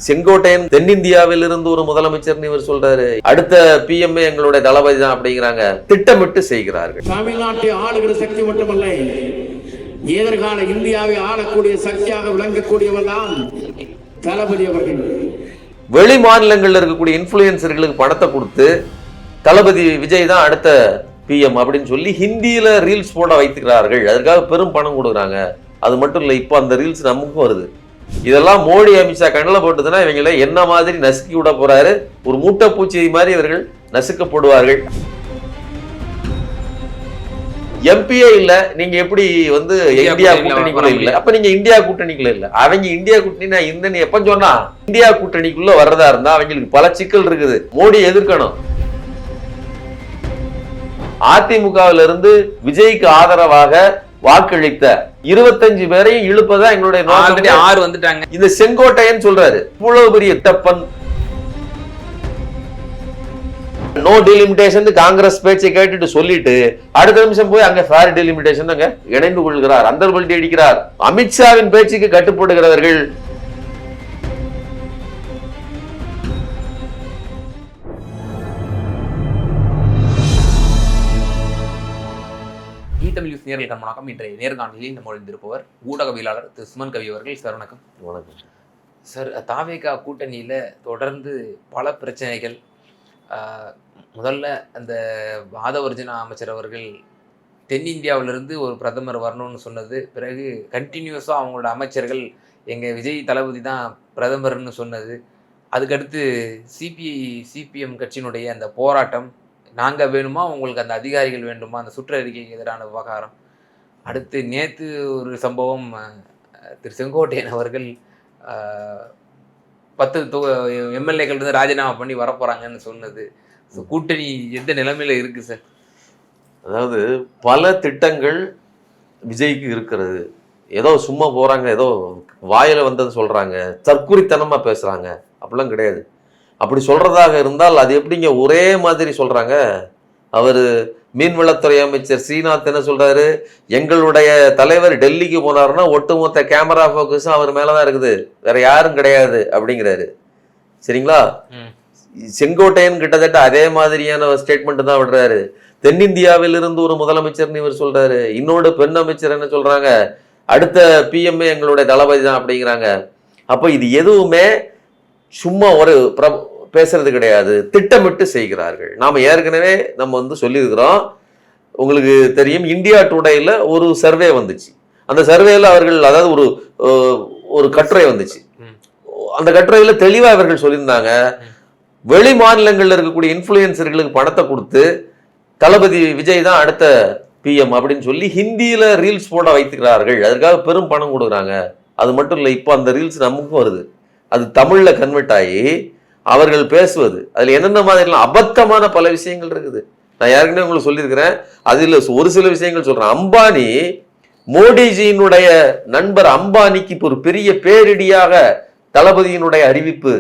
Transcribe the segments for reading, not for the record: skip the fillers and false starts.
செங்கோட்டையன் தென்னிந்தியாவில் இருந்து ஒரு முதலமைச்சர் இவர் சொல்றாரு. அடுத்த பிஎம்ஏ எங்களுடைய தளபதி தான் அப்படிங்கிறாங்க. திட்டமிட்டு செய்கிறார்கள். தமிழ்நாட்டை ஆளுகிற சக்தி மட்டுமல்ல, எதிர்கால இந்தியாவை ஆளக்கூடிய சக்தியாக விளங்கக்கூடியவர் தான் தளபதி அவர்கள். வெளி மாநிலங்களில் இருக்கக்கூடிய இன்ஃபுளுசர்களுக்கு பணத்தை கொடுத்து தளபதி விஜய் தான் அடுத்த பிஎம் அப்படின்னு சொல்லி ஹிந்தியில ரீல்ஸ் போட வைத்துக்கிறார்கள். அதுக்காக பெரும் பணம் கொடுக்குறாங்க. அது மட்டும் இல்லை, இப்போ அந்த ரீல்ஸ் நமக்கும் வருது. இதெல்லாம் மோடி அமித்ஷா கண்ணில் போட்டதுன்னா இவங்களை என்ன மாதிரி நசுக்கி விட போறாரு. ஒரு மூட்டை பூச்சி மாதிரி இவர்கள் நசுக்கப்படுவார்கள். எம்பியே இல்ல, நீங்க எப்படி இந்தியா கூட்டணிக்குள்ள இல்ல? அப்ப நீங்க இந்தியா கூட்டணிக்குள்ள இல்ல. அவங்க இந்தியா கூட்டணி இந்த எப்ப சொன்னா இந்தியா கூட்டணிக்குள்ள வர்றதா இருந்தா அவங்களுக்கு பல சிக்கல் இருக்குது. மோடி எதிர்க்கணும். அதிமுகவில இருந்து விஜய்க்கு ஆதரவாக வாக்களித்த 25 பேரையும் இழுப்பதா எங்களுடைய நோக்கம். 6 வந்துட்டாங்க. இந்த செங்கோட்டையன் சொல்றாரு, இவ்வளவு பெரிய தப்பன் நோ டிலிமிட்டேஷன் காங்கிரஸ் பேச்சை கேட்டுட்டு சொல்லிட்டு அடுத்த நிமிஷம் போய் அங்க ஃபேர் டிலிமிட்டேஷன் அங்க இணைந்து கொள்கிறார், அந்த பல்டி அடிக்கிறார். அமித்ஷாவின் பேச்சுக்கு கட்டுப்படுகிறவர்கள். நேர்கள் வணக்கம். இன்றைய நேர்காணலில் நம்ம இருந்திருப்பவர் ஊடகவியலாளர் திரு சுமன் கவி அவர்கள். சார் வணக்கம். வணக்கம் சார். தாவேகா கூட்டணியில் தொடர்ந்து பல பிரச்சனைகள். முதல்ல அந்த வாதவர்ஜனா அமைச்சர் அவர்கள் தென்னிந்தியாவிலிருந்து ஒரு பிரதமர் வரணும்னு சொன்னது, பிறகு கண்டினியூஸாக அவங்களோட அமைச்சர்கள் எங்கள் விஜய் தளபதி தான் பிரதமர்னு சொன்னது, அதுக்கடுத்து சிபிஎம் கட்சியினுடைய அந்த போராட்டம், நாங்கள் வேணுமா உங்களுக்கு அந்த அதிகாரிகள் வேண்டுமா, அந்த சுற்றறிக்கைக்கு எதிரான விவகாரம், அடுத்து நேற்று ஒரு சம்பவம், திரு செங்கோட்டையன் அவர்கள் 10 எம்எல்ஏக்கள் இருந்து ராஜினாமா பண்ணி வரப்போறாங்கன்னு சொன்னது. கூட்டணி எந்த நிலைமையில இருக்கு சார்? அதாவது பல திட்டங்கள் விஜய்க்கு இருக்கிறது. ஏதோ சும்மா போறாங்க, ஏதோ வாயில வந்தது சொல்றாங்க, தற்குறித்தனமா பேசுறாங்க, அப்படிலாம் கிடையாது. அப்படி சொல்றதாக இருந்தால் அது எப்படிங்க ஒரே மாதிரி சொல்றாங்க? அவர் மீன்வளத்துறை அமைச்சர் ஸ்ரீநாத் என்ன சொல்றாரு, எங்களுடைய தலைவர் டெல்லிக்கு போனாருன்னா ஒட்டுமொத்த கேமரா போக்கஸும் அவர் மேலதான் இருக்குது, வேற யாரும் கிடையாது அப்படிங்கிறாரு. சரிங்களா? செங்கோட்டையன் கிட்டத்தட்ட அதே மாதிரியான ஸ்டேட்மெண்ட் தான் விடுறாரு. தென்னிந்தியாவில் இருந்து ஒரு முதலமைச்சர்னு இவர் சொல்றாரு. இன்னொரு பெண் அமைச்சர் என்ன சொல்றாங்க, அடுத்த பிஎம்ஏ எங்களுடைய தளபதி தான் அப்படிங்கிறாங்க. அப்ப இது எதுவுமே சும்மா ஒரு பேசுறது கிடையாது, திட்டமிட்டு செய்கிறார்கள். நாம ஏற்கனவே சொல்லியிருக்கிறோம். உங்களுக்கு தெரியும், இந்தியா டுடேல ஒரு சர்வே வந்துச்சு. அந்த சர்வேல அவர்கள், அதாவது ஒரு கட்டுரை வந்துச்சு. அந்த கட்டுரையில தெளிவா இவர்கள் சொல்லியிருந்தாங்க, வெளி மாநிலங்கள்ல இருக்கக்கூடிய இன்ஃபுளுசர்களுக்கு பணத்தை கொடுத்து தளபதி விஜய் தான் அடுத்த பிஎம் அப்படின்னு சொல்லி ஹிந்தியில ரீல்ஸ் போட வைத்துக்கிறார்கள். அதற்காக பெரும் பணம் கொடுக்குறாங்க. அது மட்டும் இல்லை, இப்போ அந்த ரீல்ஸ் நமக்கும் வருது. அது தமிழ்ல கன்வெர்ட் ஆகி அவர்கள் பேசுவது, அதுல என்னென்ன மாதிரிலாம் அபத்தமான பல விஷயங்கள் இருக்குது. நான் ஏற்கனவே உங்களுக்கு சொல்லியிருக்கிறேன். அதுல ஒரு சில விஷயங்கள் சொல்றேன். அம்பானி, மோடிஜியினுடைய நண்பர் அம்பானிக்கு இப்போ ஒரு பெரிய பேரிடியாக தளபதியினுடைய அறிவிப்பு,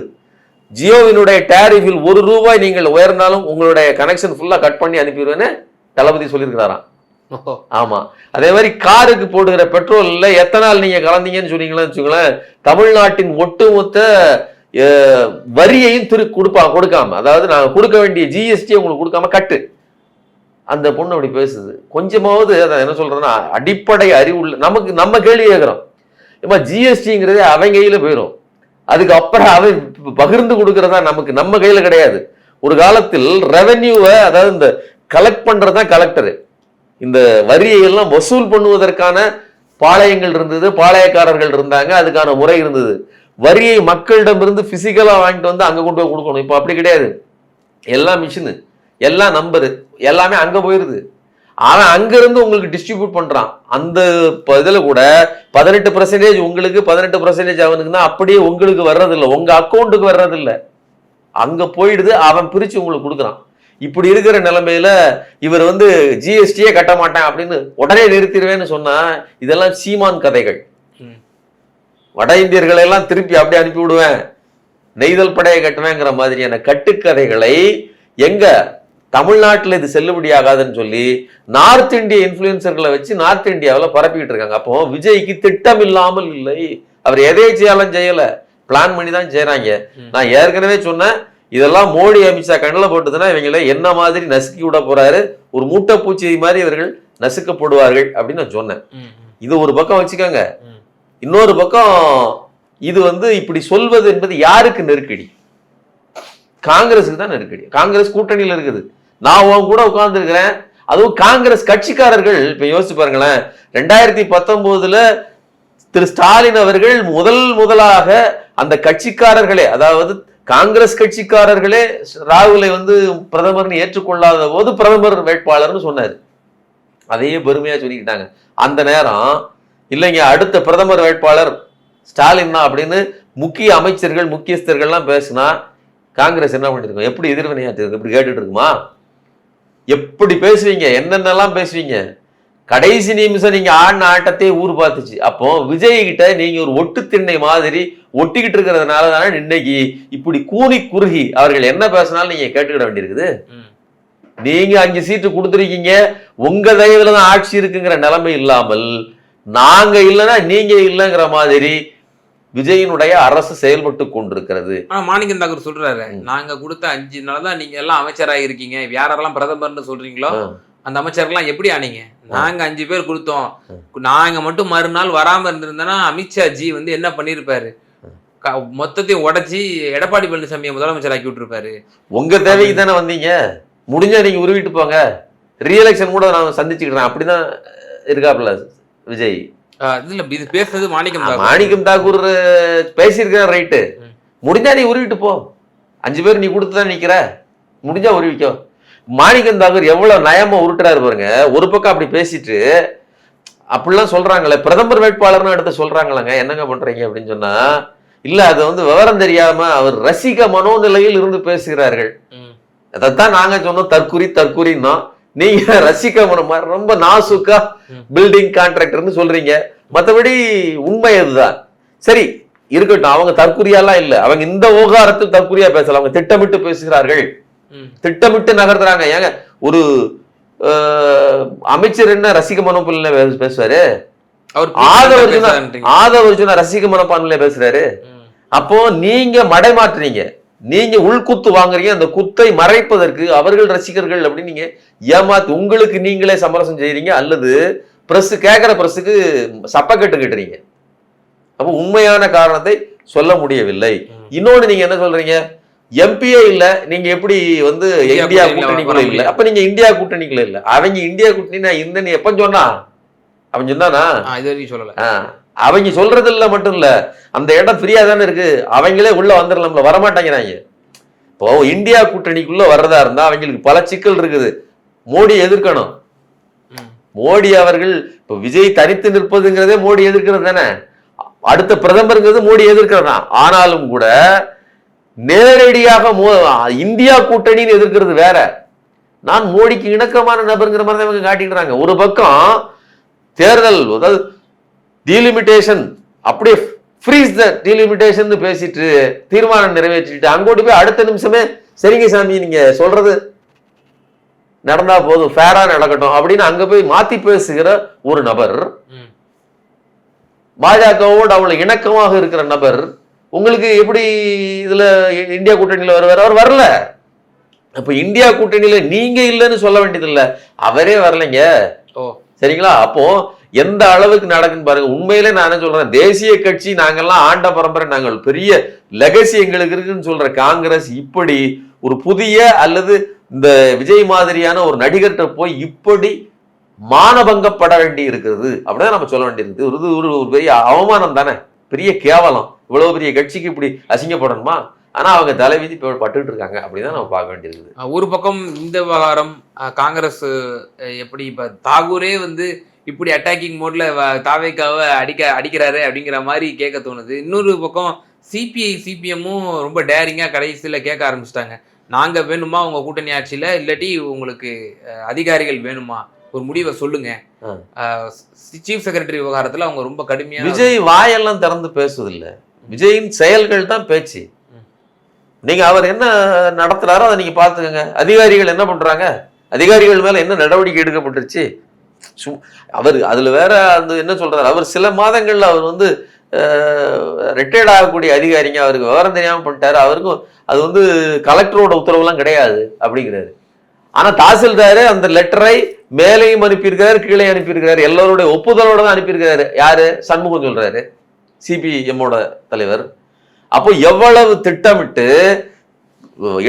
ஜியோவினுடைய டேரிஃபில் ₹1 நீங்கள் உயர்ந்தாலும் உங்களுடைய கனெக்ஷன் ஃபுல்லா கட் பண்ணி அனுப்பிடுவேன்னு தளபதி சொல்லியிருக்கிறாராம். ஆமா. அதே மாதிரி காருக்கு போடுகிற பெட்ரோல்ல எத்தனால் நீங்க கலந்தீங்கன்னு சொன்னீங்களேன்னு வச்சுங்களேன், தமிழ்நாட்டின் ஒட்டுமொத்த வரியையும் கொடுக்காம, அதாவது நாங்க கொடுக்க வேண்டிய ஜிஎஸ்டி உங்களுக்கு கொடுக்காம கட்டு. அந்த பொண்ணு அப்படி பேசுது. கொஞ்சமாவது அதான் என்ன சொல்றேன்னா, அடிப்படை அறிவுள்ள நம்ம கேள்வி கேட்கிறோம். ஏமா ஜிஎஸ்டிங்கிறதே அவங்க கையில போயிடும், அதுக்கப்புறம் அவன் பகிர்ந்து கொடுக்கறதா நம்ம கையில கிடையாது. ஒரு காலத்தில் ரெவென்யூவை, அதாவது இந்த கலெக்ட் பண்றதுதான் கலெக்டரு. இந்த வரியை எல்லாம் வசூல் பண்ணுவதற்கான பாளையங்கள் இருந்தது, பாளையக்காரர்கள் இருந்தாங்க, அதுக்கான முறை இருந்தது. வரியை மக்களிடமிருந்து பிசிக்கலா வாங்கிட்டு வந்து அங்க கொண்டு போய் கொடுக்கணும். இப்போ அப்படி கிடையாது. எல்லாம் மிஷினு, எல்லாம் நம்பரு, எல்லாமே அங்க போயிருது. அவன் அங்கிருந்து உங்களுக்கு டிஸ்ட்ரிபியூட் பண்றான். அந்த இதுல கூட 18% உங்களுக்கு, 18% அவனுக்கு தான். அப்படியே உங்களுக்கு வர்றதில்லை, உங்க அக்கௌண்ட்டுக்கு வர்றதில்லை, அங்க போயிடுது. அவன் பிரிச்சு உங்களுக்கு கொடுக்குறான். இப்படி இருக்கிற நிலைமையில இவர் ஜிஎஸ்டியே கட்ட மாட்டேன் அப்படின்னு உடனே நிறுத்திடுவேன்னு சொன்னா, இதெல்லாம் சீமான் கதைகள். வட இந்தியர்களை எல்லாம் திருப்பி அப்படியே அனுப்பி விடுவேன், நெய்தல் படையை கட்டுவேங்கிற மாதிரியான கட்டுக்கதைகளை எங்க தமிழ்நாட்டில் இது செல்லுபடியாகாதுன்னு சொல்லி நார்த் இந்திய இன்ஃபுளுசர்களை வச்சு நார்த் இந்தியாவில் பரப்பிக்கிட்டு இருக்காங்க. அப்போ விஜய்க்கு திட்டம் இல்லாமல் இல்லை, அவர் எதேச்சியாலும் செய்யல, பிளான் பண்ணி தான் செய்யறாங்க. நான் ஏற்கனவே சொன்னேன், இதெல்லாம் மோடி அமித்ஷா கண்ணில் போட்டுதுன்னா இவங்களை என்ன மாதிரி நசுக்கி விட போறாரு, ஒரு மூட்டை பூச்சி மாதிரி இவர்கள் நசுக்கப்படுவார்கள் அப்படின்னு நான் சொன்னேன். இது ஒரு பக்கம் வச்சுக்கோங்க. இன்னொரு பக்கம் இது இப்படி சொல்வது என்பது யாருக்கு நெருக்கடி? காங்கிரஸுக்கு தான் நெருக்கடி. காங்கிரஸ் கூட்டணியில் இருக்குது. நான் உன் கூட உட்கார்ந்து இருக்கிறேன். அதுவும் காங்கிரஸ் கட்சிக்காரர்கள் இப்ப யோசிச்சு பாருங்களேன். 2019 திரு ஸ்டாலின் அவர்கள் முதலாக அந்த கட்சிக்காரர்களே, அதாவது காங்கிரஸ் கட்சிக்காரர்களே ராகுலை பிரதமர்னு ஏற்றுக்கொள்ளாத போது பிரதமர் வேட்பாளர்னு சொன்னாரு. அதையே பெருமையா சொல்லிக்கிட்டாங்க. அந்த நேரம் இல்லைங்க அடுத்த பிரதமர் வேட்பாளர் ஸ்டாலின் தான் அப்படின்னு முக்கிய அமைச்சர்கள் முக்கியஸ்தர்கள்லாம் பேசினா காங்கிரஸ் என்ன பண்ணிருக்கோம்? எப்படி எதிர்வினையாற்று? இப்படி கேட்டுட்டு இருக்குமா? எப்படி பேசுவீங்க? என்னென்னலாம் பேசுவீங்க? கடைசி நிமிஷம் நீங்க ஆடின ஆட்டத்தை ஊர் பார்த்துச்சு. அப்போ விஜய் கிட்ட நீங்க ஒரு ஒட்டு திண்ணை மாதிரி ஒட்டிக்கிட்டு இருக்கிறதுனால தானே இன்னைக்கு இப்படி கூனி குறுகி அவர்கள் என்ன பேசினாலும் நீங்க கேட்டுக்கிட வேண்டியிருக்குது. நீங்க 5 சீட்டு கொடுத்துருக்கீங்க, உங்க தயவுல தான் ஆட்சி இருக்குங்கிற நிலைமை இல்லாமல் நாங்க இல்லைன்னா நீங்க இல்லைங்கிற மாதிரி விஜயினுடைய அரசு செயல்பட்டு கொண்டிருக்கிறது. மாணிக்கம் தாக்கூர் சொல்றாரு, நாங்க கொடுத்த 5 நாள் தான் நீங்க எல்லாம் அமைச்சராக இருக்கீங்க, யாரெல்லாம் பிரதமர்னு சொல்றீங்களோ அந்த அமைச்சர்கள்லாம் எப்படி ஆனீங்க? நாங்க 5 பேர் கொடுத்தோம், நாங்க மட்டும் மறுநாள் வராம இருந்திருந்தோம்னா அமித்ஷா ஜி என்ன பண்ணிருப்பாரு? மொத்தத்தையும் உடைச்சி எடப்பாடி பழனிசாமியை முதலமைச்சர் ஆக்கி விட்டுருப்பாரு. உங்க தேவைக்கு தானே வந்தீங்க, முடிஞ்சா நீங்க உருவிட்டு போங்க, ரீஎலெக்ஷன் கூட நான் சந்திச்சுக்கிறேன் அப்படிதான் இருக்காப்ல விஜய். இது பேசுறது மாணிக்கம் தாக்கூர் பேசியிருக்காரு, ரைட்டு. முடிஞ்சா நீ உருவிட்டு போ, 5 பேர் நீ கொடுத்துதான் நிக்கிற, முடிஞ்சா உருவிக்கோ. மாணிக்கம் தாக்கூர் எவ்வளவு நயமா உருட்டுறாரு பாருங்க. ஒரு பக்கம் அப்படி பேசிட்டு அப்படிலாம் சொல்றாங்களே, பிரதமர் வேட்பாளர்னு அடுத்து சொல்றாங்களாங்க, என்னங்க பண்றீங்க அப்படின்னு சொன்னா, இல்ல அது விவரம் தெரியாம அவர் ரசிக மனோநிலையில் இருந்து பேசுகிறார்கள். அதைத்தான் நாங்க சொன்னோம், தற்குறின்னா நீங்க ரசிக்க ரொம்ப நாசுக்கா பில்டிங் கான்ட்ராக்டர்னு சொல்றீங்க. மற்றபடி உண்மை அதுதான். சரி இருக்கட்டும், அவங்க தற்குறியாலாம் இல்ல, அவங்க இந்த விவகாரத்தில் தற்குறியா பேசலாம். அவங்க திட்டமிட்டு பேசுகிறார்கள், திட்டமிட்டு நகர்த்துறாங்க. ஏங்க ஒரு அமைச்சர் என்ன ரசிக மனப்பான்மையில பேசுவாரு? ஆதவர்ஜுனா ரசிக மனப்பான்மையில பேசுறாரு. அப்போ நீங்க மடைமாற்றுறீங்க, நீங்க உள்குத்து வாங்குறீங்க. அந்த குத்தை மறைப்பதற்கு அவர்கள் ரசிகர்கள் அப்படின்னு நீங்க ஏமாத்து உங்களுக்கு நீங்களே சமரசம் செய்யறீங்க, அல்லது பிரஸ் கேட்கிற பிரஸுக்கு சப்பக்கட்டு கட்டுறீங்க. அப்போ உண்மையான காரணத்தை சொல்ல முடியவில்லை. இன்னொன்னு நீங்க என்ன சொல்றீங்க, எம்பியே இல்ல, நீங்க எப்படி இந்தியா கூட்டணிக்குள்ள இல்ல? அப்ப நீங்க இந்தியா கூட்டணிக்குள்ள இல்ல, அவங்க இந்தியா கூட்டணி நான் இருந்தேன்னு எப்ப சொன்னா? அவன் சொன்னானா? அவங்க சொல்றது இல்ல மட்டும் இல்ல, அந்த இடம் ஃப்ரீயா தானே இருக்கு, அவங்களே உள்ள வந்துடலாம்ல, வரமாட்டேங்கிறாங்க. இப்போ இந்தியா கூட்டணிக்குள்ள வர்றதா இருந்தா அவங்களுக்கு பல சிக்கல் இருக்குது. மோடி எதிர்க்கணும். மோடி அவர்கள் இப்ப விஜய் தனித்து நிற்பதுங்கிறதே மோடி எதிர்க்கிறது தானே, அடுத்த பிரதமருங்கிறது மோடி எதிர்க்கிறதா. ஆனாலும் கூட நேரடியாக இந்தியா கூட்டணின்னு எதிர்க்கிறது வேற. நான் மோடிக்கு இணக்கமான நபருங்கிற மாதிரி தான் இவங்க காட்டிக்கிறாங்க. ஒரு பக்கம் தேர்தல், அதாவது டீலிமிட்டேஷன், அப்படியே ஃப்ரீஸ் த டீலிமிட்டேஷன் பேசிட்டு தீர்மானம் நிறைவேற்றிட்டு அங்கோட்டு போய் அடுத்த நிமிஷமே சரிங்க சாமி நீங்க சொல்றது நடந்தா போதும், ஃபேரா நடக்கட்டும் அப்படின்னு அங்க போய் மாத்தி பேசுகிற ஒரு நபர், பாஜகவோடு அவ்வளவு இணக்கமாக இருக்கிற நபர் உங்களுக்கு எப்படி இதுல இந்தியா கூட்டணியில வருவார்? அவர் வரல. அப்ப இந்தியா கூட்டணியில நீங்க இல்லைன்னு சொல்ல வேண்டியது இல்ல, அவரே வரலைங்க. சரிங்களா? அப்போ எந்த அளவுக்கு நடக்குன்னு பாருங்க. உண்மையிலே நான் என்ன சொல்றேன், தேசிய கட்சி நாங்கெல்லாம் ஆண்ட பரம்பரை, நாங்கள் பெரிய லெகசி எங்களுக்கு இருக்குன்னு சொல்ற காங்கிரஸ் இப்படி ஒரு புதிய அல்லது இந்த விஜய் மாதிரியான ஒரு நடிகர்கிட்ட போய் இப்படி மானபங்கப்பட வேண்டி இருக்கிறது அப்படிதான் நம்ம சொல்ல வேண்டியிருக்கு. ஒரு பெரிய அவமானம் தானே, பெரிய கேவலம். இவ்வளவு பெரிய கட்சிக்கு இப்படி அசிங்கப்படணுமா? ஆனா அவங்க தலைவிதி பட்டுட்டு இருக்காங்க, அப்படிதான் நம்ம பார்க்க வேண்டியிருக்குது. ஒரு பக்கம் இந்த விவகாரம் காங்கிரஸ் எப்படி இப்ப தாகூரே இப்படி அட்டாக்கிங் மோட்ல தாவேக்காவை அடிக்கிறாரு அப்படிங்கிற மாதிரி கேட்க தோணுது. இன்னொரு பக்கம் சிபிஐ சிபிஎம்மும் ரொம்ப டேரிங்கா கடைசியில கேட்க ஆரம்பிச்சிட்டாங்க, நாங்க வேணுமா உங்க கூட்டணி ஆட்சியில, இல்லாட்டி உங்களுக்கு அதிகாரிகள் வேணுமா, ஒரு முடிவை சொல்லுங்க. சீஃப் செக்ரட்டரி விவகாரத்துல அவங்க ரொம்ப கடுமையா, விஜய் வாயெல்லாம் திறந்து பேசுவதில்லை, விஜயின் செயல்கள் தான் பேச்சு. நீங்க அவர் என்ன நடத்துறாரோ அதை நீங்க பாத்துக்கங்க. அதிகாரிகள் என்ன பண்றாங்க, அதிகாரிகள் மேல என்ன நடவடிக்கை எடுக்கப்பட்டுருச்சு? அவர் அதுல வேற அந்த என்ன சொல்றாரு, அவர் சில மாதங்கள்ல அவர் ரிட்டையர்ட் ஆகக்கூடிய அதிகாரிங்க, அவருக்கு விவரம் தெரியாமல் பண்ணிட்டாரு, அவருக்கும் அது வந்து கலெக்டரோட உத்தரவுலாம் கிடையாது அப்படிங்கிறாரு. ஆனா தாசில்தாரு அந்த லெட்டரை மேலையும் அனுப்பியிருக்கிறாரு, கீழே அனுப்பியிருக்கிறாரு, எல்லாருடைய ஒப்புதலோட தான் அனுப்பியிருக்கிறாரு. யாரு? சண்முகம் சொல்றாரு, சிபிஎம்மோட தலைவர். அப்போ எவ்வளவு திட்டமிட்டு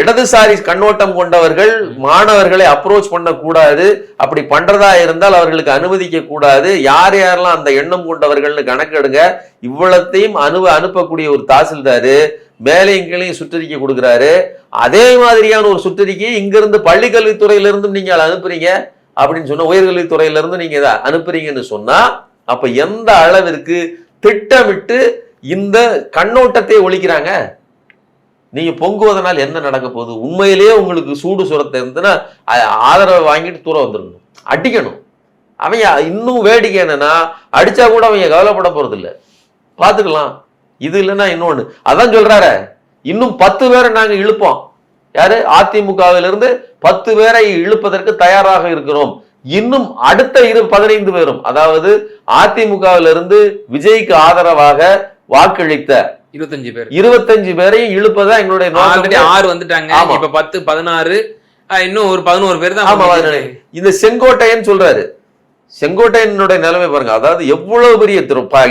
இடதுசாரி கண்ணோட்டம் கொண்டவர்கள் மாணவர்களை அப்ரோச் பண்ணக்கூடாது, அப்படி பண்றதா இருந்தால் அவர்களுக்கு அனுமதிக்க கூடாது, யார் யாரெல்லாம் அந்த எண்ணம் கொண்டவர்கள்னு கணக்கெடுங்க. இவ்வளத்தையும் அனுப்பக்கூடிய ஒரு தாசில்தாரு மேலையும் கீழையும் சுற்றறிக்கை கொடுக்குறாரு. அதே மாதிரியான ஒரு சுற்றறிக்கையை இங்கிருந்து பள்ளி கல்வித்துறையிலிருந்து நீங்க அனுப்புறீங்க அப்படின்னு சொன்னா, உயர்கல்வித்துறையிலிருந்து நீங்க இதை அனுப்புறீங்கன்னு சொன்னா, அப்ப எந்த அளவிற்கு திட்டமிட்டு இந்த கண்ணோட்டத்தை ஒழிக்கிறாங்க. நீங்க பொங்குவதனால் என்ன நடக்க போகுது? உண்மையிலேயே உங்களுக்கு சூடு சுரத்தை இருந்துன்னா ஆதரவை வாங்கிட்டு தூரம் வந்துடணும், அடிக்கணும். அவங்க இன்னும் வேடிக்கை என்னன்னா, அடிச்சா கூட அவங்க கவலைப்பட போறது இல்லை, பார்த்துக்கலாம். இது இல்லைன்னா இன்னொன்னு அதான் சொல்றாரு, இன்னும் 10 பேரை நாங்க இழுப்போம். யாரு? அதிமுகவிலிருந்து 10 பேரை இழுப்பதற்கு தயாராக இருக்கிறோம். இன்னும் அடுத்த 15 பேரும், அதாவது அதிமுகவிலிருந்து விஜய்க்கு ஆதரவாக வாக்களித்த 25 பேரையும் இழுப்பதா எங்களுடைய 6 வந்துட்டாங்க. இப்ப 10 16 இன்னும் ஒரு 11 பேர் தான். இந்த செங்கோட்டையன் சொல்றாரு, செங்கோட்டையனுடைய நிலைமை பாருங்க. அதாவது எவ்வளவு பெரிய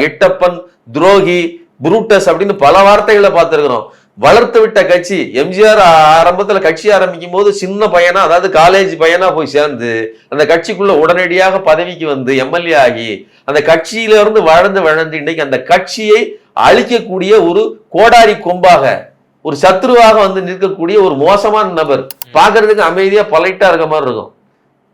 எட்டப்பன், துரோகி, புரூட்டஸ் அப்படின்னு பல வார்த்தைகளை பார்த்திருக்கிறோம். வளர்த்து விட்ட கட்சி. எம்ஜிஆர் ஆரம்பத்துல கட்சி ஆரம்பிக்கும் போது சின்ன பையனா, அதாவது காலேஜ் பையனா போய் சேர்ந்து அந்த கட்சிக்குள்ள உடனடியாக பதவிக்கு வந்து எம்எல்ஏ ஆகி அந்த கட்சியில இருந்து வளர்ந்து இன்னைக்கு அந்த கட்சியை அழிக்கக்கூடிய ஒரு கோடாரி கொம்பாக, ஒரு சத்ருவாக வந்து நிற்கக்கூடிய ஒரு மோசமான நபர். பாக்குறதுக்கு அமைதியா பொலைட்டா இருக்க மாதிரி இருக்கும்.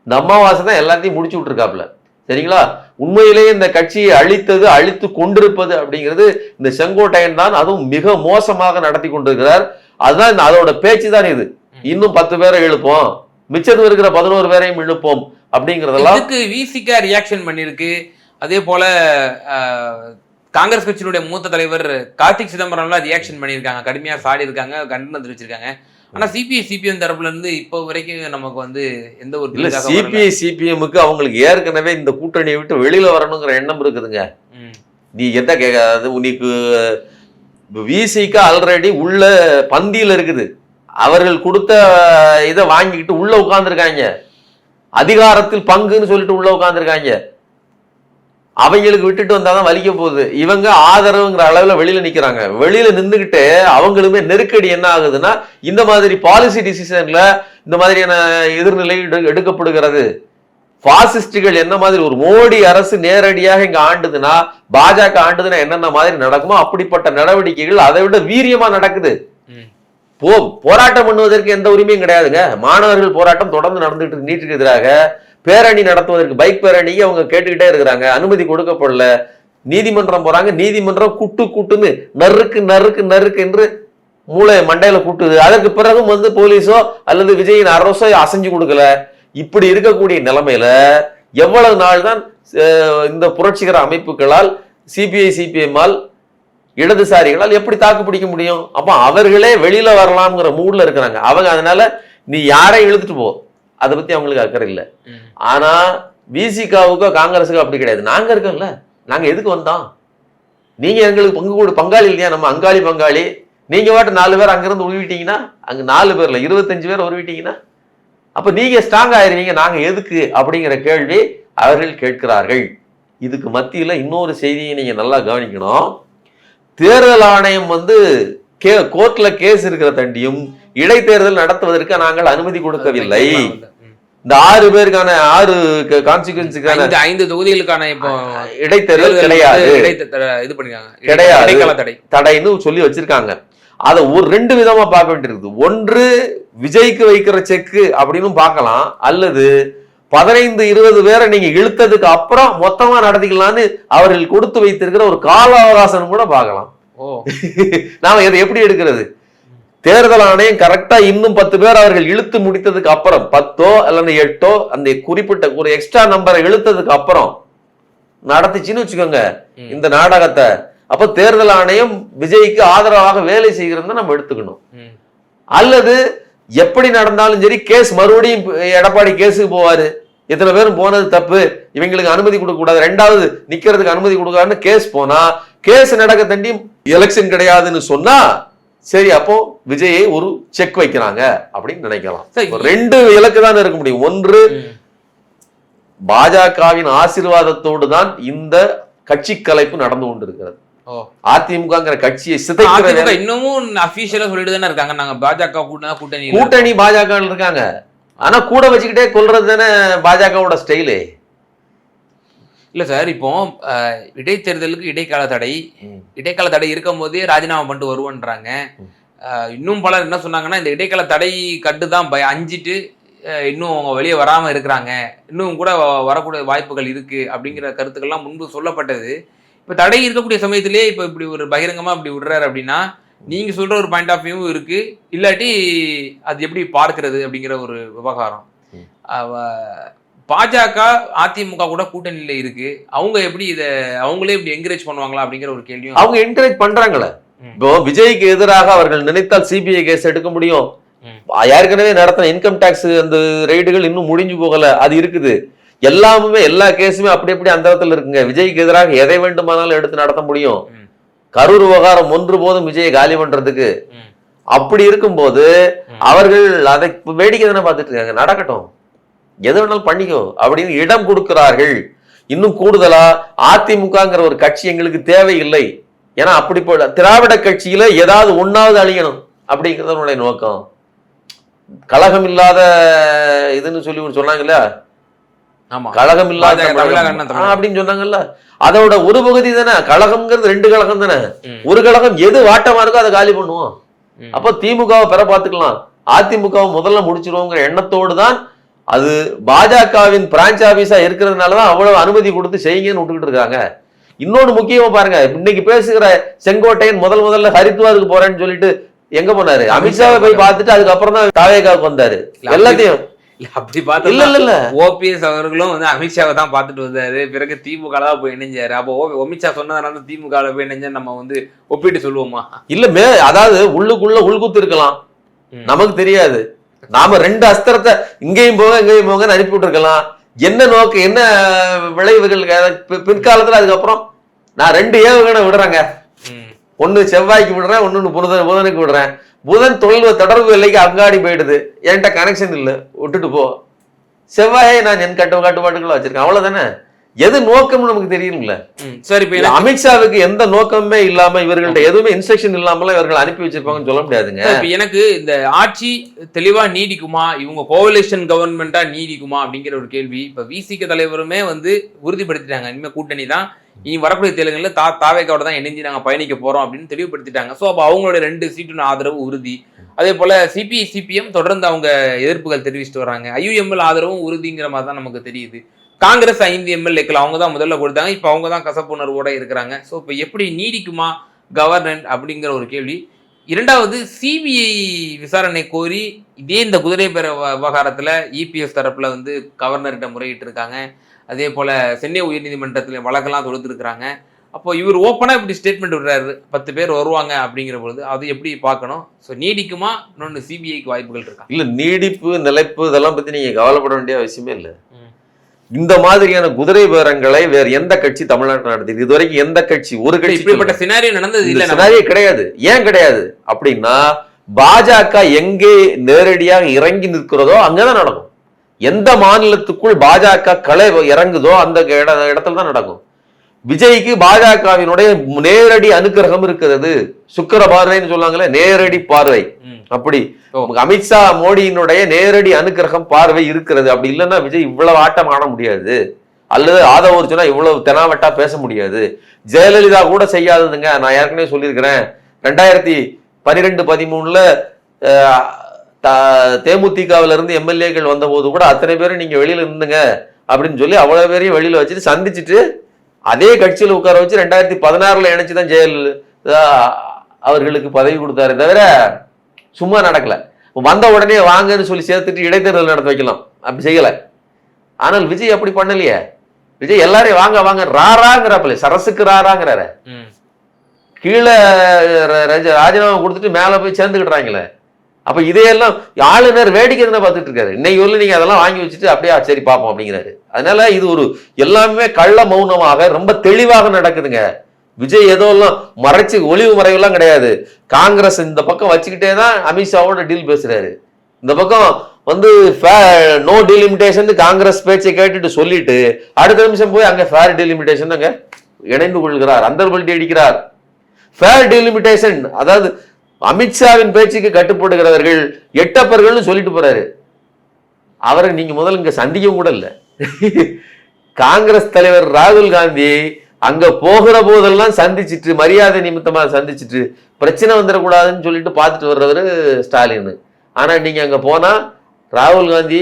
இந்த அமாவாசை தான் எல்லாத்தையும் முடிச்சு விட்டுருக்காப்ல. சரிங்களா? உண்மையிலேயே இந்த கட்சியை அழித்து கொண்டிருப்பது அப்படிங்கிறது இந்த செங்கோட்டையன் தான். அதுவும் மிக மோசமாக நடத்தி கொண்டிருக்கிறார். அதுதான் அதோட பேச்சு தான் இது. இன்னும் 10 பேரை இழுப்போம், மிச்சத்து இருக்கிற 11 பேரையும் இழுப்போம் அப்படிங்கறதெல்லாம் விசிகா ரியாக்ஷன் பண்ணிருக்கு. அதே போல காங்கிரஸ் கட்சியினுடைய மூத்த தலைவர் கார்த்திக் சிதம்பரம்லாம் ரியாக்ஷன் பண்ணியிருக்காங்க, கடுமையா சாடி இருக்காங்க, கண்டனம் தெரிவிச்சிருக்காங்க. ஆனா சிபிஎம் தரப்புல இருந்து இப்போ வரைக்கும் நமக்கு வந்து எந்த ஒரு இல்ல. சிபிஎம்முக்கு அவங்களுக்கு ஏற்கனவே இந்த கூட்டணியை விட்டு வெளியில வரணுங்கிற எண்ணம் இருக்குதுங்க. நீ எந்த கேட்காது, உனக்கு விசிக்கு ஆல்ரெடி உள்ள பந்தியில் இருக்குது. அவர்கள் கொடுத்த இதை வாங்கிக்கிட்டு உள்ள உட்கார்ந்துருக்காங்க, அதிகாரத்தில் பங்குன்னு சொல்லிட்டு உள்ள உட்கார்ந்துருக்காங்க. அவங்களுக்கு விட்டுட்டு வந்தாதான் வலிக்க போகுது. இவங்க ஆதரவுங்கிற அளவுல வெளியில நிக்கிறாங்க. வெளியில நின்றுகிட்டு அவங்களுமே நெருக்கடி என்ன ஆகுதுன்னா, இந்த மாதிரி பாலிசி டிசிஷன்ல இந்த மாதிரியான எதிர்நிலை எடுக்கப்படுகிறது. பாசிஸ்டுகள் என்ன மாதிரி ஒரு மோடி அரசு நேரடியாக இங்க ஆண்டுதுன்னா, பாஜக ஆண்டுதுன்னா என்னென்ன மாதிரி நடக்குமோ அப்படிப்பட்ட நடவடிக்கைகள் அதை விட வீரியமா நடக்குது. போராட்டம் பண்ணுவதற்கு எந்த உரிமையும் கிடையாதுங்க. மாணவர்கள் போராட்டம் தொடர்ந்து நடந்துட்டு நீட்டுக்கு எதிராக பேரணி நடத்துவதற்கு, பைக் பேரணிக்கு அவங்க கேட்டுக்கிட்டே இருக்கிறாங்க, அனுமதி கொடுக்கப்படல. நீதிமன்றம் போறாங்க, நீதிமன்றம் கூட்டுன்னு நறுக்கு என்று மூளை மண்டையில கூட்டுது. அதற்கு பிறகும் வந்து போலீஸோ அல்லது விஜயின் அரசோ அசைஞ்சு கொடுக்கல. இப்படி இருக்கக்கூடிய நிலைமையில எவ்வளவு நாள் தான் இந்த புரட்சிகர அமைப்புகளால், சிபிஐ சிபிஎம்மால், இடதுசாரிகளால் எப்படி தாக்கு பிடிக்க முடியும்? அப்ப அவர்களே வெளியில வரலாம்ங்கிற மூட்ல இருக்கிறாங்க அவங்க. அதனால நீ யாரை இழுத்துட்டு போ, அதை பத்தி அவங்களுக்கு அக்கறை இல்லை. ஆனா விசிகாவுக்கோ காங்கிரஸுக்கோ அப்படி கிடையாது. நாங்க இருக்கோம்ல, நாங்க எதுக்கு வந்தோம்? நீங்க எங்களுக்கு பங்காளி இல்லையா? நம்ம அங்காளி பங்காளி. நீங்க வாட்டு 4 பேர் அங்கிருந்து உருவிட்டீங்கன்னா, அங்க 4 பேர்ல 25 பேர் உருவிட்டீங்கன்னா, அப்ப நீங்க ஸ்ட்ராங் ஆயிருவீங்க. நாங்க எதுக்கு அப்படிங்கிற கேள்வி அவர்கள் கேட்கிறார்கள். இதுக்கு மத்தியில இன்னொரு செய்தியை நீங்க நல்லா கவனிக்கணும். தேர்தல் ஆணையம் வந்து கோர்ட்ல கேஸ் இருக்கிற தண்டியும் இடைத்தேர்தல் நடத்துவதற்கு நாங்கள் அனுமதி கொடுக்கவில்லை. இந்த 6 பேருக்கான 6 கான்ஸ்டிட்யூன்சிக்கான 5 தொகுதிகளுக்கான இப்போ இடைத்தேர்தல் கிடையாது, இது பண்ணிருக்காங்க, கிடையாது, தடைன்னு சொல்லி வச்சிருக்காங்க. அதை 2 விதமா பார்க்க வேண்டியிருக்குது. ஒன்று விஜய்க்கு வைக்கிற செக்கு அப்படின்னு பார்க்கலாம், அல்லது 15-20 பேரை நீங்க இழுத்ததுக்கு அப்புறம் மொத்தமா நடத்திக்கலாம்னு அவர்கள் கொடுத்து வைத்திருக்கிற ஒரு கால அவகாசம் கூட பார்க்கலாம். நாம இதை எப்படி எடுக்கிறது? தேர்தல் ஆணையம் கரெக்டா இன்னும் 10 பேர் அவர்கள் இழுத்து முடித்ததுக்கு அப்புறம், 10ஓ அல்லது 8ஓ அந்த குறிப்பிட்ட ஒரு எக்ஸ்ட்ரா நம்பரை இழுத்ததுக்கு அப்புறம் நடத்துச்சுன்னு வச்சுக்கோங்க இந்த நாடகத்தை. அப்ப தேர்தல் ஆணையம் விஜய்க்கு ஆதரவாக வேலை செய்கிறது நம்ம எடுத்துக்கணும். அல்லது எப்படி நடந்தாலும் சரி, கேஸ் மறுபடியும் எடப்பாடி கேஸுக்கு போவாரு, இத்தனை பேரும் போனது தப்பு, இவங்களுக்கு அனுமதி கொடுக்க கூடாது, 2வது நிக்கிறதுக்கு அனுமதி கொடுக்காதுன்னு கேஸ் போனா கேஸ் நடக்க தண்டி எலெக்ஷன் கிடையாதுன்னு சொன்னா சரி, அப்போ விஜயை ஒரு செக் வைக்கிறாங்க அப்படின்னு நினைக்கலாம். ரெண்டு இலக்கு தான் இருக்க முடியும். ஒன்று, பாஜகவின் ஆசீர்வாதத்தோடு தான் இந்த கட்சி கலைப்பு நடந்து கொண்டிருக்கிறது. அதிமுக கட்சியை சிதைக்கிற இன்னமும் அபிஷியலா சொல்லிட்டு தானே இருக்காங்க, நாங்க பாஜக கூட்டணி பாஜக இருக்காங்க. ஆனா கூட வச்சுக்கிட்டே கொல்றது தானே பாஜகவோட ஸ்டைலு. இல்ல சார், இப்போ இடைத்தேர்தலுக்கு இடைக்கால தடை இருக்கும் போதே ராஜினாமா பண்ணிட்டு வருவோன்றாங்க. இன்னும் பலர் என்ன சொன்னாங்கன்னா, இந்த இடைக்கால தடை கட்டுதான் அஞ்சிட்டு இன்னும் அவங்க வெளியே வராம இருக்கிறாங்க, இன்னும் கூட வரக்கூடிய வாய்ப்புகள் இருக்கு அப்படிங்கிற கருத்துக்கள்லாம் முன்பு சொல்லப்பட்டது. இப்ப தடை இருக்கக்கூடிய சமயத்திலேயே இப்ப இப்படி ஒரு பகிரங்கமா இப்படி விடுறாரு அப்படின்னா, நீங்க சொல்ற ஒரு பாயிண்ட் ஆஃப் வியூவும் இருக்கு, இல்லாட்டி அது எப்படி பார்க்கிறது அப்படிங்கிற ஒரு விவகாரம். பாஜக அதிமுக கூட கூட்டணியில இருக்கு, அவங்க எப்படி இதை அவங்களே இப்படி என்கரேஜ் பண்ணுவாங்களா அப்படிங்கிற ஒரு கேள்வியும். அவங்க என்கரேஜ் பண்றாங்களே. இப்போ விஜய்க்கு எதிராக அவர்கள் நினைத்தால் சிபிஐ கேஸ் எடுக்க முடியும். ஏற்கனவே நடத்தின இன்கம் டாக்ஸ் அந்த ரெய்டுகள் இன்னும் முடிஞ்சு போகல, அது இருக்குது. எல்லாமே எல்லா கேஸுமே அப்படி அப்படி அந்த இடத்துல இருக்குங்க. விஜய்க்கு எதிராக எதை வேண்டுமானாலும் எடுத்து நடத்த முடியும். கரூர் விவகாரம் ஒன்று போதும் விஜயை காலி பண்றதுக்கு. அப்படி இருக்கும்போது அவர்கள் அதை வேடிக்கை தானே பார்த்துட்டு இருக்காங்க. நடக்கட்டும், எது வேணாலும் பண்ணிக்கோ அப்படின்னு இடம் கொடுக்கிறார்கள். இன்னும் கூடுதலா அதிமுகங்கிற ஒரு கட்சி எங்களுக்கு தேவையில்லை, ஏன்னா அப்படி போல திராவிட கட்சியில ஏதாவது ஒன்னாவது அழியணும் அப்படிங்கிறத நோக்கம். கழகம் இல்லாத இதுன்னு சொல்லி சொன்னாங்கல்ல, கழகம் இல்லாத அப்படின்னு சொன்னாங்கல்ல, அதோட ஒரு பகுதி தானே கழகம்ங்கிறது. ரெண்டு கழகம் தானே. ஒரு கழகம் எது வாட்டமா இருக்கோ அதை காலி பண்ணுவோம். அப்போ திமுகவை பெற பார்த்துக்கலாம், அதிமுகவை முதல்ல முடிச்சிருவோங்கிற எண்ணத்தோடு தான். அது பாஜகவின் பிரான்ச் ஆபீஸா இருக்கிறதுனாலதான் அவ்வளவு அனுமதி கொடுத்து செய்யுங்கன்னு விட்டுக்கிட்டு இருக்காங்க. இன்னொன்னு முக்கியமா பாருங்க, இன்னைக்கு பேசுகிற செங்கோட்டையன் முதல்ல ஹரித்வாருக்கு போறேன்னு சொல்லிட்டு எங்க போனாரு? அமித்ஷாவை போய் பார்த்துட்டு அதுக்கப்புறம் தான் தாவேகாவுக்கு வந்தாரு. எல்லாத்தையும் அப்படி பார்த்து இல்ல ஓபிஎஸ் அவர்களும் வந்து அமித்ஷாவை தான் பார்த்துட்டு வந்தாரு, பிறகு திமுக தான் போய் இணைஞ்சாரு. அப்போ அமித்ஷா சொன்னதுனால திமுக போய் இணைஞ்சா நம்ம வந்து ஒப்பிட்டு சொல்லுவோமா? இல்ல, அதாவது உள்ளுக்குள்ள உள்குத்து இருக்கலாம், நமக்கு தெரியாது. நாம ரெண்டு அஸ்திரத்தை இங்கேயும் போங்க அனுப்பி விட்டுருக்கலாம். என்ன நோக்கு, என்ன விளைவுகள் பிற்காலத்துல. அதுக்கப்புறம் நான் ரெண்டு ஏவுகணை விடுறேங்க, ஒன்னு செவ்வாய்க்கு விடுறேன், ஒன்னு புதனுக்கு விடுறேன். புதன் தொடர்பு எல்லைக்கு அங்காடி போயிடுது, என்கிட்ட கனெக்ஷன் இல்லை, விட்டுட்டு போ. செவ்வாயை நான் என் கட்டுப்பாட்டுக்குள்ள வச்சிருக்கேன், அவ்வளவுதானே. எது நோக்கம்னு நமக்கு தெரியும்ல. சரி, அமித்ஷாவுக்கு எந்த நோக்கமே இல்லாம இவர்கள்ட்ட எதுவுமே இன்ஸ்ட்ரக்ஷன் இல்லாமல இவர்கள் அனுப்பி வச்சிருப்பாங்கன்னு சொல்ல முடியாதுங்க. எனக்கு இந்த ஆட்சி தெளிவா நீடிக்குமா, இவங்க கோவலேஷன் கவர்மெண்டா நீடிக்குமா அப்படிங்கிற ஒரு கேள்வி. இப்ப விசிக தலைவருமே வந்து உறுதிப்படுத்திட்டாங்க, இனிமே கூட்டணி தான், இனி வரக்கூடிய தேர்தல்களில் தாவேக்காவோட தான் இணைஞ்சு நாங்கள் பயணிக்க போறோம் அப்படின்னு தெளிவுபடுத்திட்டாங்க. ஸோ அப்போ அவங்களோட 2 சீட்டு ஆதரவு உறுதி. அதே போல சிபிஎம் தொடர்ந்து அவங்க எதிர்ப்புகள் தெரிவிச்சுட்டு வராங்க. ஐயுஎம்எல் ஆதரவும் உறுதிங்கிற மாதிரி தான் நமக்கு தெரியுது. காங்கிரஸ் 5 எம்எல்ஏக்கள் அவங்க தான் முதல்ல கொடுத்தாங்க, இப்போ அவங்க தான் கசப்புணர்வோட இருக்கிறாங்க. ஸோ இப்போ எப்படி நீடிக்குமா கவர்னன்ஸ் அப்படிங்கிற ஒரு கேள்வி. இரண்டாவது, சிபிஐ விசாரணை கோரி இதே இந்த குதிரை பேர விவகாரத்தில் இபிஎஸ் தரப்புல வந்து கவர்னர்கிட்ட முறையிட்டு இருக்காங்க. அதே போல சென்னை உயர்நீதிமன்றத்தில் வழக்கெல்லாம் தொடுத்துருக்குறாங்க. அப்போ இவர் ஓப்பனா இப்படி ஸ்டேட்மெண்ட் விடுறாரு, 10 பேர் வருவாங்க அப்படிங்கிற பொழுது அது எப்படி பார்க்கணும்? ஸோ நீடிக்குமா, இன்னொன்று சிபிஐக்கு வாய்ப்புகள் இருக்கா? இல்லை, நீடிப்பு நிலைப்பு இதெல்லாம் பற்றி நீங்கள் கவலைப்பட வேண்டிய அவசியமே இல்லை. இந்த மாதிரியான குதிரை பேரங்களை வேற எந்த கட்சி தமிழ்நாட்டில் நடத்திது இதுவரைக்கும்? எந்த கட்சி, ஒரு கட்சி இப்படிப்பட்ட சினாரியோ நடந்தது இல்லை. சினாரியோ கிடையாது. ஏன் கிடையாது அப்படின்னா, பாஜக எங்கே நேரடியாக இறங்கி நிற்கிறதோ அங்கதான் நடக்கும். எந்த மாநிலத்துக்குள் பாஜக களை இறங்குதோ அந்த இடத்துல தான் நடக்கும். விஜய்க்கு பாஜகவினுடைய நேரடி அனுக்கிரகம் இருக்கிறது. சுக்கிர பார்வைன்னு சொல்லுவாங்களே, நேரடி பார்வை. அப்படி அமித்ஷா மோடியினுடைய நேரடி அனுக்கிரகம் பார்வை இருக்கிறது. அப்படி இல்லைன்னா விஜய் இவ்வளவு ஆட்டம் ஆட முடியாது, அல்லது ஆதவ அர்ஜுனா இவ்வளவு தெனாவட்டா பேச முடியாது. ஜெயலலிதா கூட செய்யாததுங்க. நான் ஏற்கனவே சொல்லியிருக்கிறேன், 2012-13 தேமுதிகவில இருந்து எம்எல்ஏக்கள் வந்த போது கூட அத்தனை பேரும் நீங்க வெளியில இருந்துங்க அப்படின்னு சொல்லி அவ்வளவு பேரையும் வெளியில வச்சுட்டு சந்திச்சுட்டு அதே கட்சியில உட்கார வச்சு 2016 இணைச்சுதான் ஜெயலலிதா அவர்களுக்கு பதவி கொடுத்தாரு தவிர சும்மா நடக்கல. வந்த உடனே வாங்கன்னு சொல்லி சேர்த்துட்டு இடைத்தேர்தல் நடத்த வைக்கலாம், அப்படி செய்யல. ஆனால் விஜய் அப்படி பண்ணலையே. விஜய் எல்லாரையும் வாங்க வாங்க ராராங்கிறாப்புல, சரசுக்கு ராராங்கிறாரு. கீழே ராஜினாமா கொடுத்துட்டு மேல போய் சேர்ந்துக்கிட்டுறாங்களே. அப்ப இதையெல்லாம் ஆளுநர் வேடிக்கை தானே பார்த்துட்டு இருக்காரு. இன்னைக்கு நீங்க அதெல்லாம் வாங்கி வச்சுட்டு அப்படியே சரி பார்ப்போம் அப்படிங்கிறாரு. அதனால இது ஒரு எல்லாமே கள்ள மௌனமாக ரொம்ப தெளிவாக நடக்குதுங்க. விஜய் எல்லாம் மறைச்சு ஒளிவு மறைவுலாம் கிடையாது. காங்கிரஸ் இந்த பக்கம் வச்சுக்கிட்டே தான் அமித்ஷாவோட டீல் பேசுறாரு. இந்த பக்கம் வந்து நோ டீலிமிட்டேஷன் காங்கிரஸ் பேச்சை கேட்டுட்டு சொல்லிட்டு அடுத்த நிமிஷம் போய் அங்க ஃபேர் டீலிமிட்டேஷன் அங்க இணைந்து கொள்கிறார், அந்தர்பல்ட்டி அடிக்கிறார். ஃபேர் டீலிமிட்டேஷன் அதாவது அமித்ஷாவின் பேச்சுக்கு கட்டுப்படுகிறவர்கள் எட்டப்பர்கள்னு சொல்லிட்டு போறாரு. அவரை நீங்க முதல்ல இங்க சந்திக்க கூட இல்லை. காங்கிரஸ் தலைவர் ராகுல் காந்தி அங்க போகிற போதெல்லாம் சந்திச்சுட்டு மரியாதை நிமித்தமா சந்திச்சுட்டு பிரச்சனை வந்துடக்கூடாதுன்னு சொல்லிட்டு பார்த்துட்டு வர்றவர் ஸ்டாலின். ஆனா நீங்க அங்க போனா ராகுல் காந்தி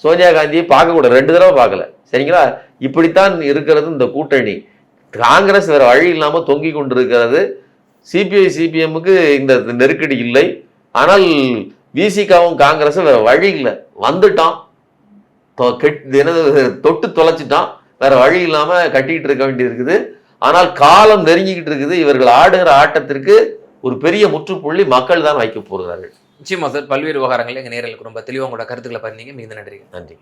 சோனியா காந்தியை பார்க்க கூட 2 தடவை பார்க்கல. சரிங்களா? இப்படித்தான் இருக்கிறது இந்த கூட்டணி. காங்கிரஸ் வேற வழி இல்லாம தொங்கி கொண்டிருக்கிறது. சிபிஐ சிபிஎம்முக்கு இந்த நெருக்கடி இல்லை. ஆனால் விசிகாவும் காங்கிரஸும் வேற வழி இல்லை. வந்துட்டான், தொட்டு தொலைச்சிட்டான், வேற வழி இல்லாம கட்டிக்கிட்டு இருக்க வேண்டி இருக்குது. ஆனால் காலம் நெருங்கிக்கிட்டு இருக்குது. இவர்கள் ஆடுகிற ஆட்டத்திற்கு ஒரு பெரிய முற்றுப்புள்ளி மக்கள் தான் வைக்க போகிறார்கள். நிச்சயமா சார், பல்வேறு விவகாரங்கள் எங்கள் நேரில் ரொம்ப தெளிவாக உங்களோட கருத்துக்களை பண்ணீங்க. மிகுந்த நன்றி. நன்றி.